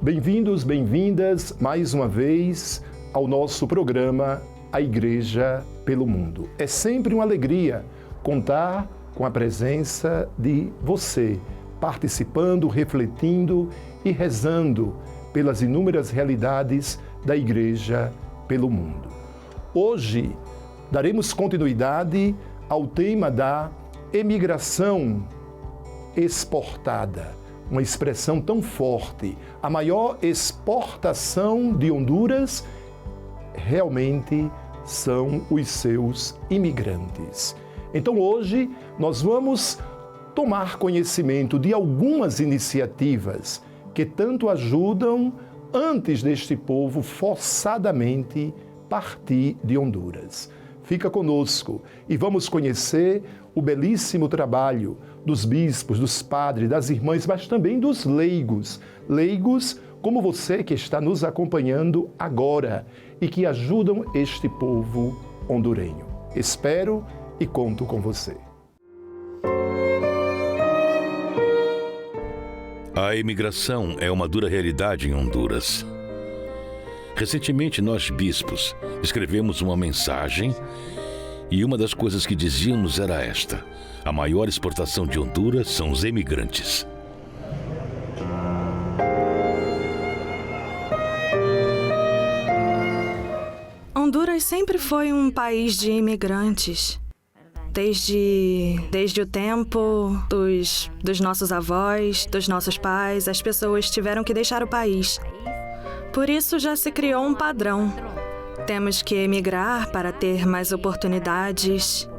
Bem-vindos, bem-vindas mais uma vez ao nosso programa A Igreja pelo Mundo. É sempre uma alegria contar com a presença de você, participando, refletindo e rezando pelas inúmeras realidades da Igreja pelo Mundo. Hoje daremos continuidade ao tema da emigração exportada. Uma expressão tão forte. A maior exportação de Honduras realmente são os seus imigrantes. Então hoje nós vamos tomar conhecimento de algumas iniciativas que tanto ajudam antes deste povo forçadamente partir de Honduras. Fica conosco e vamos conhecer o belíssimo trabalho dos bispos, dos padres, das irmãs, mas também dos leigos. Leigos como você que está nos acompanhando agora e que ajudam este povo hondurenho. Espero e conto com você. A imigração é uma dura realidade em Honduras. Recentemente, nós, bispos, escrevemos uma mensagem e uma das coisas que dizíamos era esta: a maior exportação de Honduras são os emigrantes. Honduras sempre foi um país de imigrantes. Desde o tempo dos nossos avós, dos nossos pais, as pessoas tiveram que deixar o país. Por isso já se criou um padrão. Temos que emigrar para ter mais oportunidades,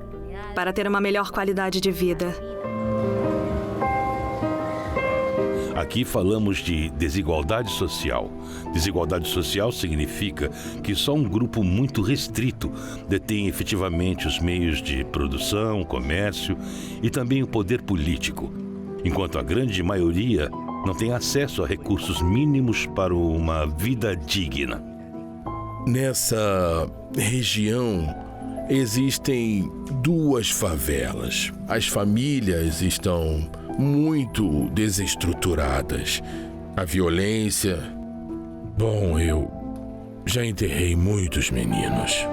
para ter uma melhor qualidade de vida. Aqui falamos de desigualdade social. Desigualdade social significa que só um grupo muito restrito detém efetivamente os meios de produção, comércio e também o poder político, enquanto a grande maioria não tem acesso a recursos mínimos para uma vida digna. Nessa região existem duas favelas. As famílias estão muito desestruturadas. A violência... Bom, eu já enterrei muitos meninos.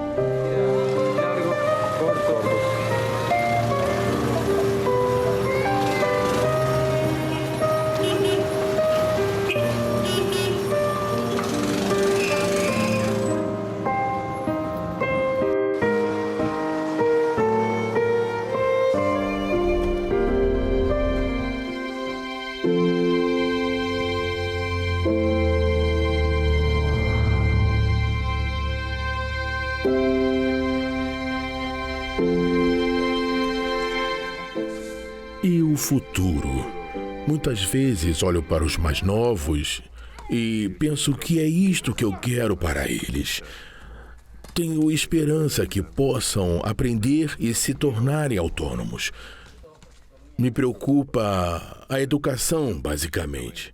E o futuro? Muitas vezes olho para os mais novos e penso que é isto que eu quero para eles. Tenho esperança que possam aprender e se tornarem autônomos. Me preocupa a educação, basicamente.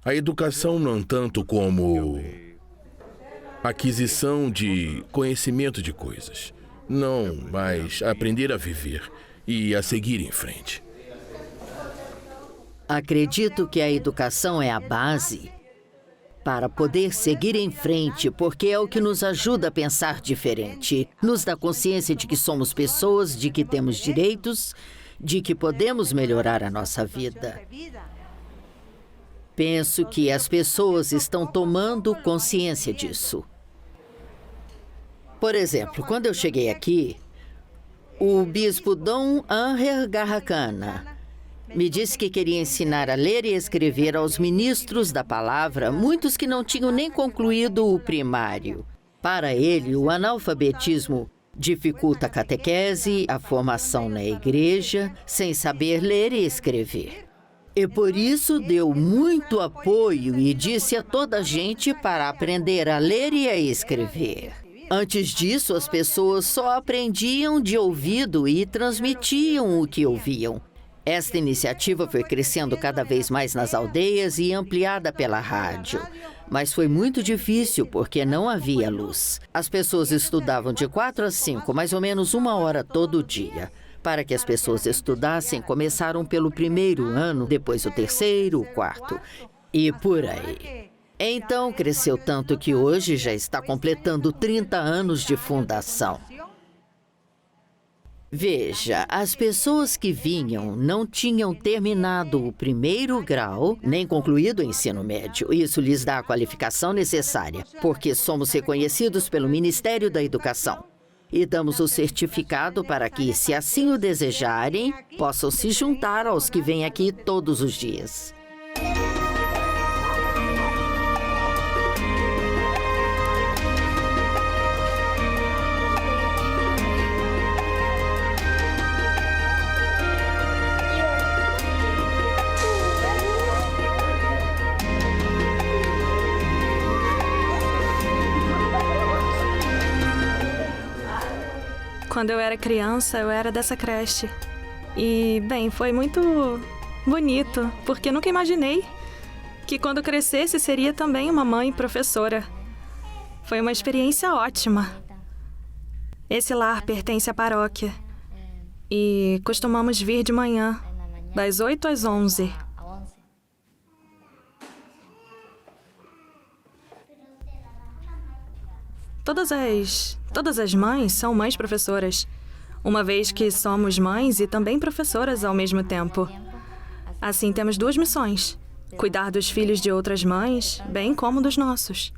A educação não tanto como aquisição de conhecimento de coisas. Não, mas aprender a viver e a seguir em frente. Acredito que a educação é a base para poder seguir em frente, porque é o que nos ajuda a pensar diferente. Nos dá consciência de que somos pessoas, de que temos direitos, de que podemos melhorar a nossa vida. Penso que as pessoas estão tomando consciência disso. Por exemplo, quando eu cheguei aqui, o bispo Dom Ángel Garracana me disse que queria ensinar a ler e escrever aos ministros da palavra, muitos que não tinham nem concluído o primário. Para ele, o analfabetismo dificulta a catequese, a formação na igreja, sem saber ler e escrever. E por isso deu muito apoio e disse a toda a gente para aprender a ler e a escrever. Antes disso, as pessoas só aprendiam de ouvido e transmitiam o que ouviam. Esta iniciativa foi crescendo cada vez mais nas aldeias e ampliada pela rádio. Mas foi muito difícil porque não havia luz. As pessoas estudavam de 4 às 5, mais ou menos 1 hora todo dia. Para que as pessoas estudassem, começaram pelo primeiro ano, depois o terceiro, o quarto e por aí. Então, cresceu tanto que hoje já está completando 30 anos de fundação. Veja, as pessoas que vinham não tinham terminado o primeiro grau, nem concluído o ensino médio. Isso lhes dá a qualificação necessária, porque somos reconhecidos pelo Ministério da Educação. E damos o certificado para que, se assim o desejarem, possam se juntar aos que vêm aqui todos os dias. Quando eu era criança, eu era dessa creche. E, bem, foi muito bonito, porque nunca imaginei que quando crescesse seria também uma mãe professora. Foi uma experiência ótima. Esse lar pertence à paróquia e costumamos vir de manhã, das 8 às 11. Todas as mães são mães professoras, uma vez que somos mães e também professoras ao mesmo tempo. Assim, temos duas missões: cuidar dos filhos de outras mães, bem como dos nossos.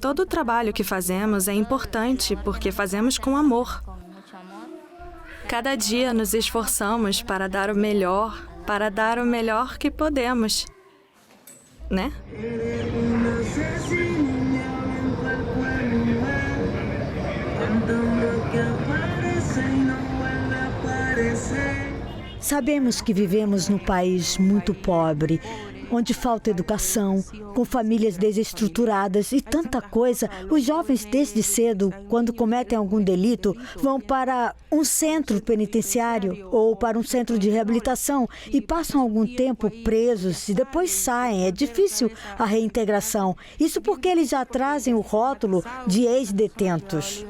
Todo o trabalho que fazemos é importante porque fazemos com amor. Cada dia nos esforçamos para dar o melhor que podemos. Né? Sabemos que vivemos num país muito pobre, onde falta educação, com famílias desestruturadas e tanta coisa. Os jovens, desde cedo, quando cometem algum delito, vão para um centro penitenciário ou para um centro de reabilitação e passam algum tempo presos e depois saem. É difícil a reintegração. Isso porque eles já trazem o rótulo de ex-detentos.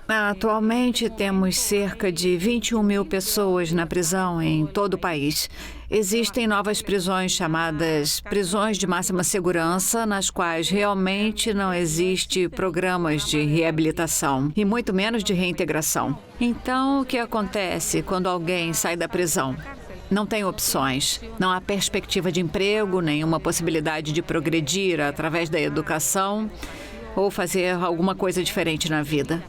Atualmente, temos cerca de 21 mil pessoas na prisão em todo o país. Existem novas prisões chamadas prisões de máxima segurança, nas quais realmente não existe programas de reabilitação e muito menos de reintegração. Então, o que acontece quando alguém sai da prisão? Não tem opções, não há perspectiva de emprego, nenhuma possibilidade de progredir através da educação ou fazer alguma coisa diferente na vida.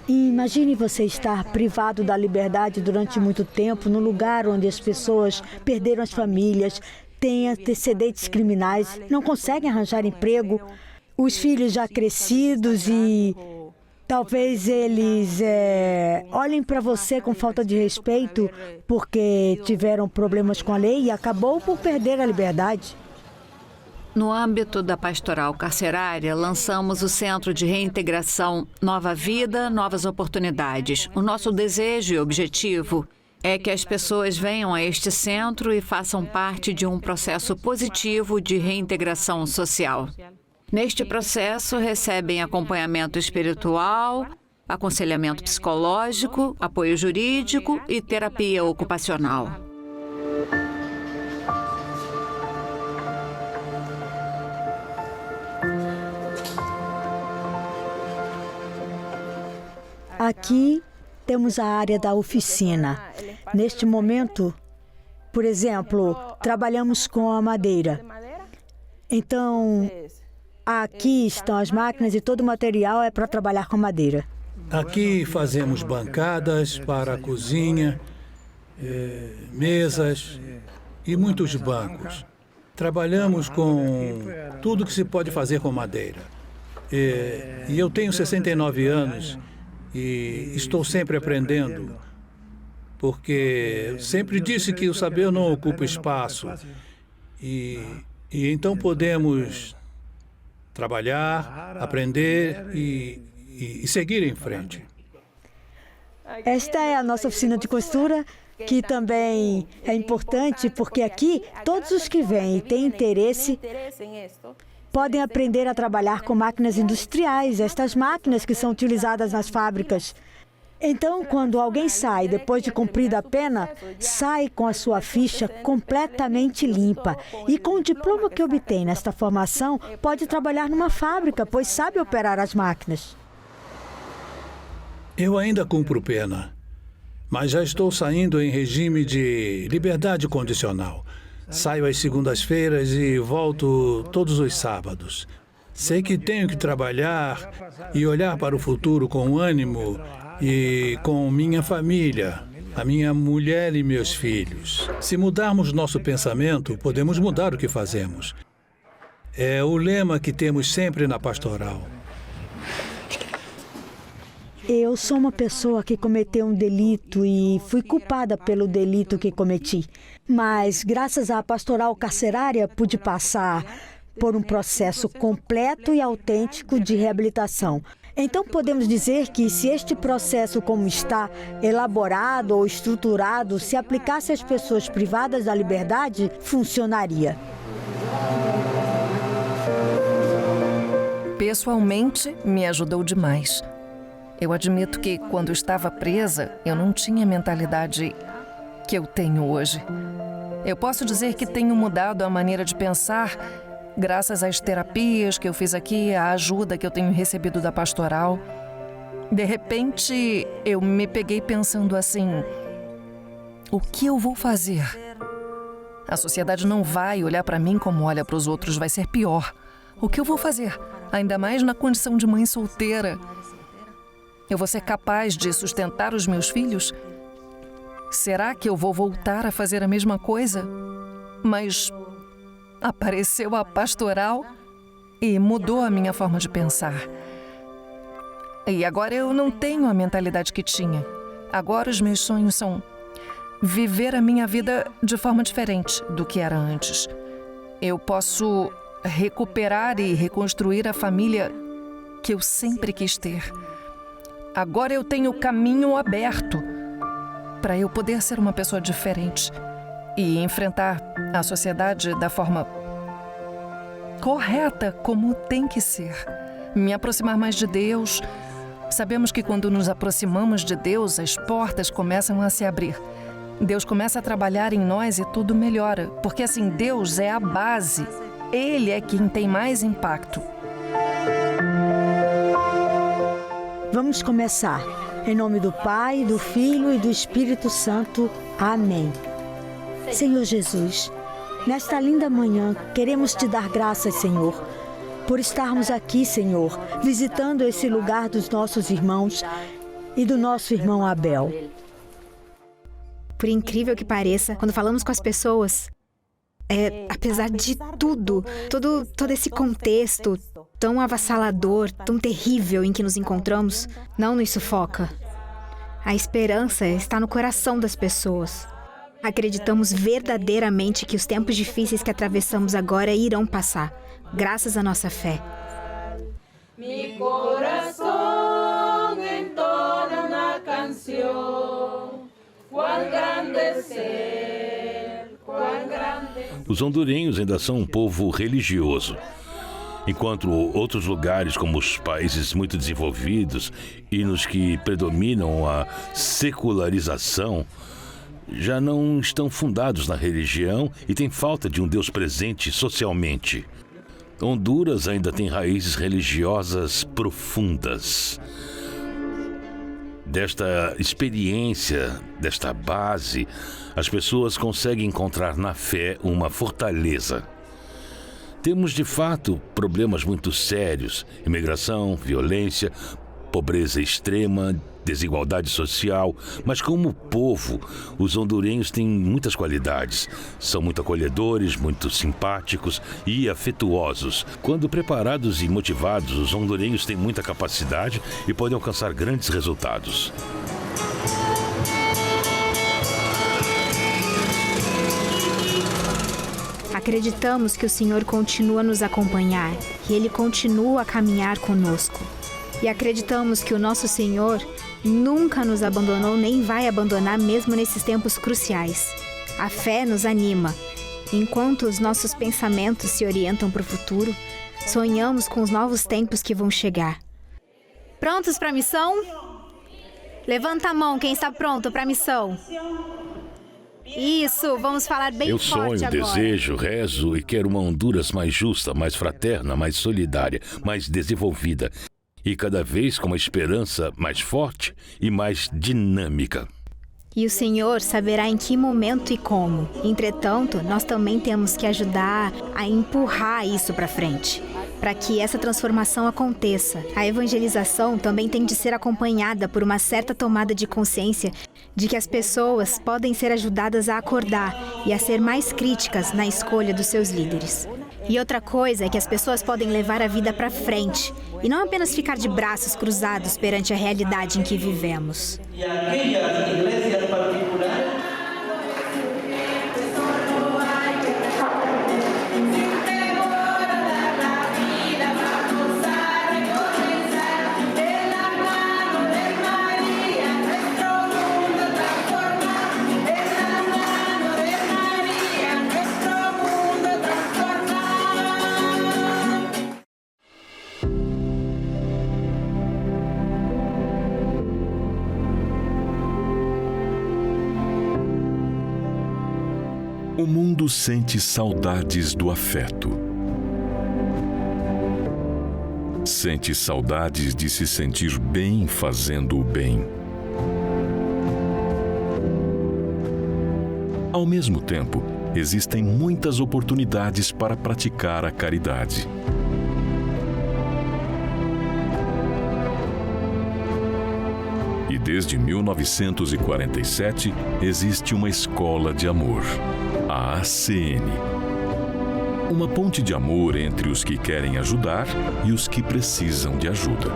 E imagine você estar privado da liberdade durante muito tempo, num lugar onde as pessoas perderam as famílias, têm antecedentes criminais, não conseguem arranjar emprego, os filhos já crescidos e talvez eles olhem para você com falta de respeito porque tiveram problemas com a lei e acabou por perder a liberdade. No âmbito da pastoral carcerária, lançamos o Centro de Reintegração Nova Vida, Novas Oportunidades. O nosso desejo e objetivo é que as pessoas venham a este centro e façam parte de um processo positivo de reintegração social. Neste processo, recebem acompanhamento espiritual, aconselhamento psicológico, apoio jurídico e terapia ocupacional. Aqui temos a área da oficina. Neste momento, por exemplo, trabalhamos com a madeira. Então, aqui estão as máquinas e todo o material é para trabalhar com madeira. Aqui fazemos bancadas para a cozinha, mesas e muitos bancos. Trabalhamos com tudo que se pode fazer com madeira. E eu tenho 69 anos e estou sempre aprendendo, porque sempre disse que o saber não ocupa espaço. E então podemos trabalhar, aprender e seguir em frente. Esta é a nossa oficina de costura, que também é importante porque aqui todos os que vêm e têm interesse podem aprender a trabalhar com máquinas industriais, estas máquinas que são utilizadas nas fábricas. Então, quando alguém sai depois de cumprida a pena, sai com a sua ficha completamente limpa. E com o diploma que obtém nesta formação, pode trabalhar numa fábrica, pois sabe operar as máquinas. Eu ainda cumpro pena, mas já estou saindo em regime de liberdade condicional. Saio às segundas-feiras e volto todos os sábados. Sei que tenho que trabalhar e olhar para o futuro com ânimo e com minha família, a minha mulher e meus filhos. Se mudarmos nosso pensamento, podemos mudar o que fazemos. É o lema que temos sempre na pastoral. Eu sou uma pessoa que cometeu um delito e fui culpada pelo delito que cometi. Mas, graças à pastoral carcerária, pude passar por um processo completo e autêntico de reabilitação. Então, podemos dizer que se este processo, como está, elaborado ou estruturado, se aplicasse às pessoas privadas da liberdade, funcionaria. Pessoalmente, me ajudou demais. Eu admito que, quando estava presa, eu não tinha a mentalidade que eu tenho hoje. Eu posso dizer que tenho mudado a maneira de pensar graças às terapias que eu fiz aqui, à ajuda que eu tenho recebido da pastoral. De repente, eu me peguei pensando assim: o que eu vou fazer? A sociedade não vai olhar para mim como olha para os outros, vai ser pior. O que eu vou fazer? Ainda mais na condição de mãe solteira. Eu vou ser capaz de sustentar os meus filhos? Será que eu vou voltar a fazer a mesma coisa? Mas apareceu a pastoral e mudou a minha forma de pensar. E agora eu não tenho a mentalidade que tinha. Agora os meus sonhos são viver a minha vida de forma diferente do que era antes. Eu posso recuperar e reconstruir a família que eu sempre quis ter. Agora eu tenho o caminho aberto para eu poder ser uma pessoa diferente e enfrentar a sociedade da forma correta, como tem que ser. Me aproximar mais de Deus. Sabemos que quando nos aproximamos de Deus, as portas começam a se abrir. Deus começa a trabalhar em nós e tudo melhora, porque assim, Deus é a base. Ele é quem tem mais impacto. Vamos começar. Em nome do Pai, do Filho e do Espírito Santo. Amém. Senhor Jesus, nesta linda manhã, queremos te dar graças, Senhor, por estarmos aqui, Senhor, visitando esse lugar dos nossos irmãos e do nosso irmão Abel. Por incrível que pareça, quando falamos com as pessoas, apesar de tudo, todo esse contexto tão avassalador, tão terrível em que nos encontramos, não nos sufoca. A esperança está no coração das pessoas. Acreditamos verdadeiramente que os tempos difíceis que atravessamos agora irão passar, graças à nossa fé. Mi corazón entona una canción, cuán grande ser, cuán grande. Os hondurenhos ainda são um povo religioso. Enquanto outros lugares, como os países muito desenvolvidos e nos que predominam a secularização, já não estão fundados na religião e têm falta de um Deus presente socialmente. Honduras ainda tem raízes religiosas profundas. Desta experiência, desta base, as pessoas conseguem encontrar na fé uma fortaleza. Temos, de fato, problemas muito sérios: imigração, violência, pobreza extrema, desigualdade social. Mas como povo, os hondurenhos têm muitas qualidades. São muito acolhedores, muito simpáticos e afetuosos. Quando preparados e motivados, os hondurenhos têm muita capacidade e podem alcançar grandes resultados. Acreditamos que o Senhor continua a nos acompanhar, que Ele continua a caminhar conosco. E acreditamos que o nosso Senhor nunca nos abandonou nem vai abandonar mesmo nesses tempos cruciais. A fé nos anima. Enquanto os nossos pensamentos se orientam para o futuro, sonhamos com os novos tempos que vão chegar. Prontos para a missão? Levanta a mão quem está pronto para a missão. Isso, vamos falar bem Eu forte sonho, agora. desejo, rezo e quero uma Honduras mais justa, mais fraterna, mais solidária, mais desenvolvida. E cada vez com uma esperança mais forte e mais dinâmica. E o Senhor saberá em que momento e como. Entretanto, nós também temos que ajudar a empurrar isso para frente, para que essa transformação aconteça. A evangelização também tem de ser acompanhada por uma certa tomada de consciência de que as pessoas podem ser ajudadas a acordar e a ser mais críticas na escolha dos seus líderes. E outra coisa é que as pessoas podem levar a vida para frente e não apenas ficar de braços cruzados perante a realidade em que vivemos. O mundo sente saudades do afeto. Sente saudades de se sentir bem fazendo o bem. Ao mesmo tempo, existem muitas oportunidades para praticar a caridade. E desde 1947 existe uma escola de amor, a ACN. Uma ponte de amor entre os que querem ajudar e os que precisam de ajuda.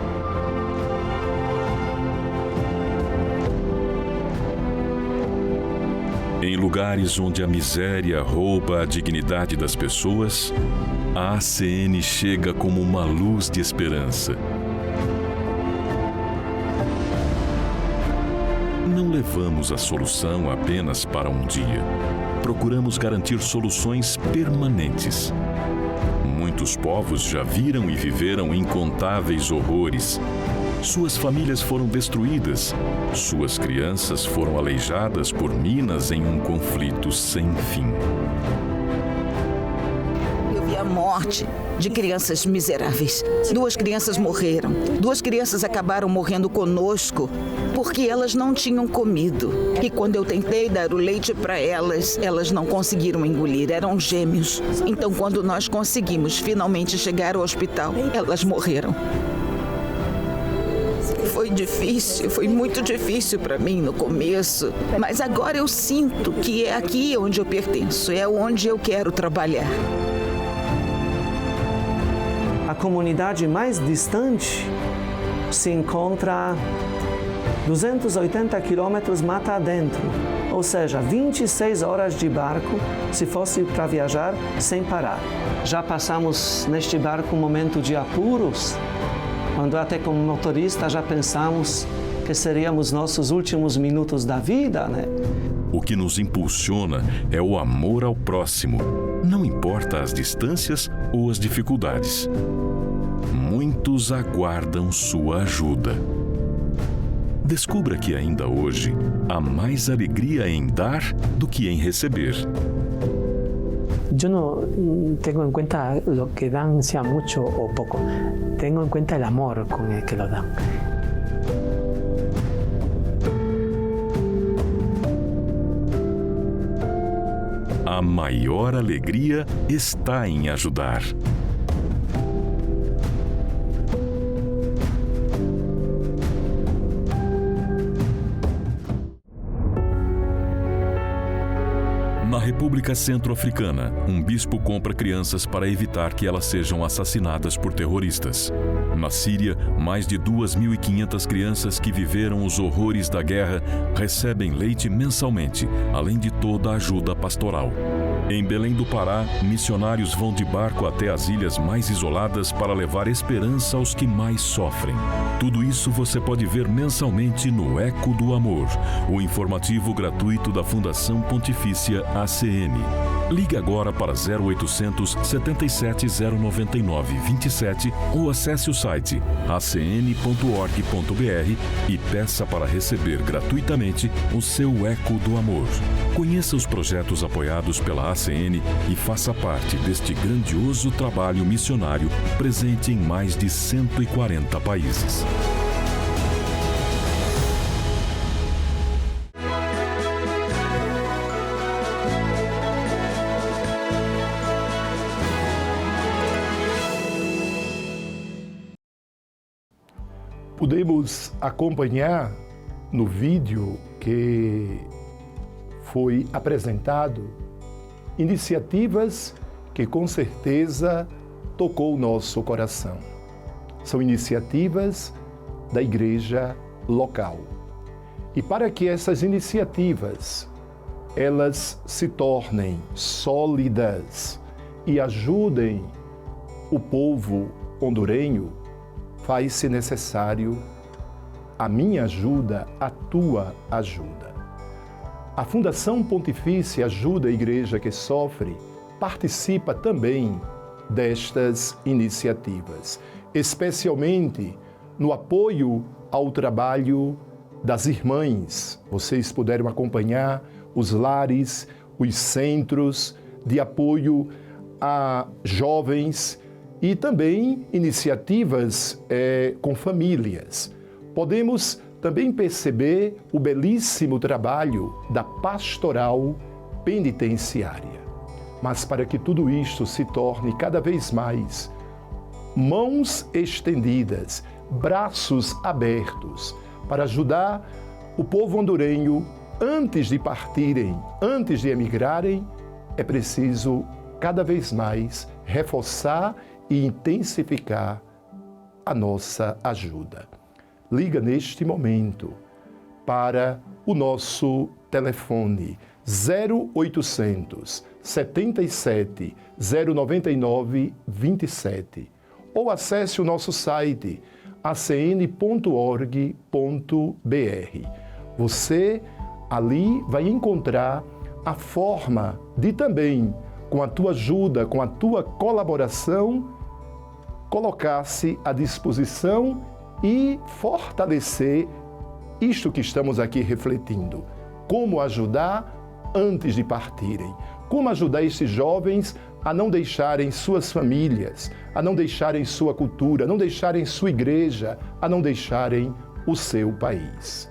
Em lugares onde a miséria rouba a dignidade das pessoas, a ACN chega como uma luz de esperança. Não levamos a solução apenas para um dia. Procuramos garantir soluções permanentes. Muitos povos já viram e viveram incontáveis horrores. Suas famílias foram destruídas. Suas crianças foram aleijadas por minas em um conflito sem fim. Eu vi a morte de crianças miseráveis. 2 crianças morreram. 2 crianças acabaram morrendo conosco porque elas não tinham comido. E quando eu tentei dar o leite para elas, elas não conseguiram engolir. Eram gêmeos. Então, quando nós conseguimos finalmente chegar ao hospital, elas morreram. Foi difícil, foi muito difícil para mim no começo, mas agora eu sinto que é aqui onde eu pertenço, é onde eu quero trabalhar. A comunidade mais distante se encontra 280 quilômetros mata adentro, ou seja, 26 horas de barco se fosse para viajar sem parar. Já passamos neste barco um momento de apuros, quando até como motorista já pensamos que seríamos nossos últimos minutos da vida, né? O que nos impulsiona é o amor ao próximo, não importa as distâncias ou as dificuldades. Muitos aguardam sua ajuda. Descubra que ainda hoje há mais alegria em dar do que em receber. Yo no tengo en cuenta lo que dan, sea mucho o poco. Tengo en cuenta el amor con el que lo dan. A maior alegria está em ajudar. Na República Centro-Africana, um bispo compra crianças para evitar que elas sejam assassinadas por terroristas. Na Síria, mais de 2.500 crianças que viveram os horrores da guerra recebem leite mensalmente, além de toda a ajuda pastoral. Em Belém do Pará, missionários vão de barco até as ilhas mais isoladas para levar esperança aos que mais sofrem. Tudo isso você pode ver mensalmente no Eco do Amor, o informativo gratuito da Fundação Pontifícia ACN. Ligue agora para 0800 77 099 27 ou acesse o site acn.org.br e peça para receber gratuitamente o seu Eco do Amor. Conheça os projetos apoiados pela ACN e faça parte deste grandioso trabalho missionário presente em mais de 140 países. Podemos acompanhar no vídeo que foi apresentado iniciativas que com certeza tocou o nosso coração. São iniciativas da igreja local. E para que essas iniciativas elas se tornem sólidas e ajudem o povo hondurenho, faz-se necessário a minha ajuda, a tua ajuda. A Fundação Pontifícia Ajuda a Igreja que Sofre participa também destas iniciativas, especialmente no apoio ao trabalho das irmãs. Vocês puderam acompanhar os lares, os centros de apoio a jovens e também iniciativas com famílias. Podemos também perceber o belíssimo trabalho da pastoral penitenciária. Mas para que tudo isto se torne cada vez mais mãos estendidas, braços abertos, para ajudar o povo hondurenho antes de partirem, antes de emigrarem, é preciso cada vez mais reforçar e intensificar a nossa ajuda. Liga neste momento para o nosso telefone 0800 77 099 27 ou acesse o nosso site acn.org.br. Você ali vai encontrar a forma de também, com a tua ajuda, com a tua colaboração, colocar-se à disposição e fortalecer isto que estamos aqui refletindo. Como ajudar antes de partirem. Como ajudar esses jovens a não deixarem suas famílias, a não deixarem sua cultura, a não deixarem sua igreja, a não deixarem o seu país.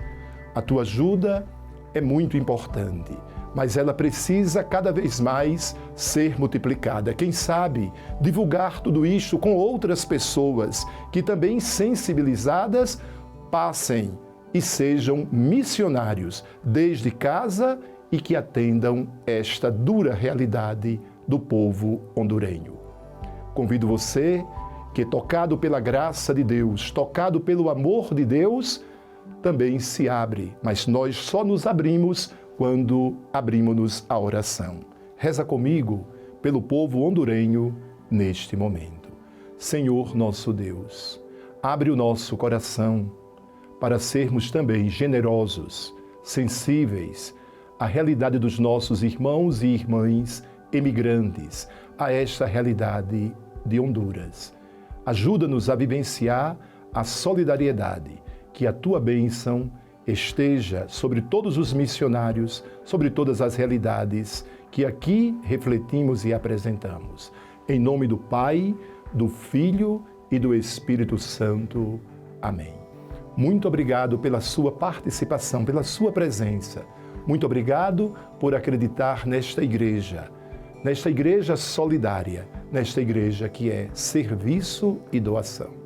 A tua ajuda é muito importante, mas ela precisa cada vez mais ser multiplicada. Quem sabe divulgar tudo isso com outras pessoas que também sensibilizadas passem e sejam missionários desde casa e que atendam esta dura realidade do povo hondurenho. Convido você que, tocado pela graça de Deus, tocado pelo amor de Deus, também se abre, mas nós só nos abrimos quando abrimos-nos à oração. Reza comigo pelo povo hondurenho neste momento. Senhor nosso Deus, abre o nosso coração para sermos também generosos, sensíveis à realidade dos nossos irmãos e irmãs emigrantes, a esta realidade de Honduras. Ajuda-nos a vivenciar a solidariedade, que a tua bênção esteja sobre todos os missionários, sobre todas as realidades que aqui refletimos e apresentamos. Em nome do Pai, do Filho e do Espírito Santo. Amém. Muito obrigado pela sua participação, pela sua presença. Muito obrigado por acreditar nesta igreja solidária, nesta igreja que é serviço e doação.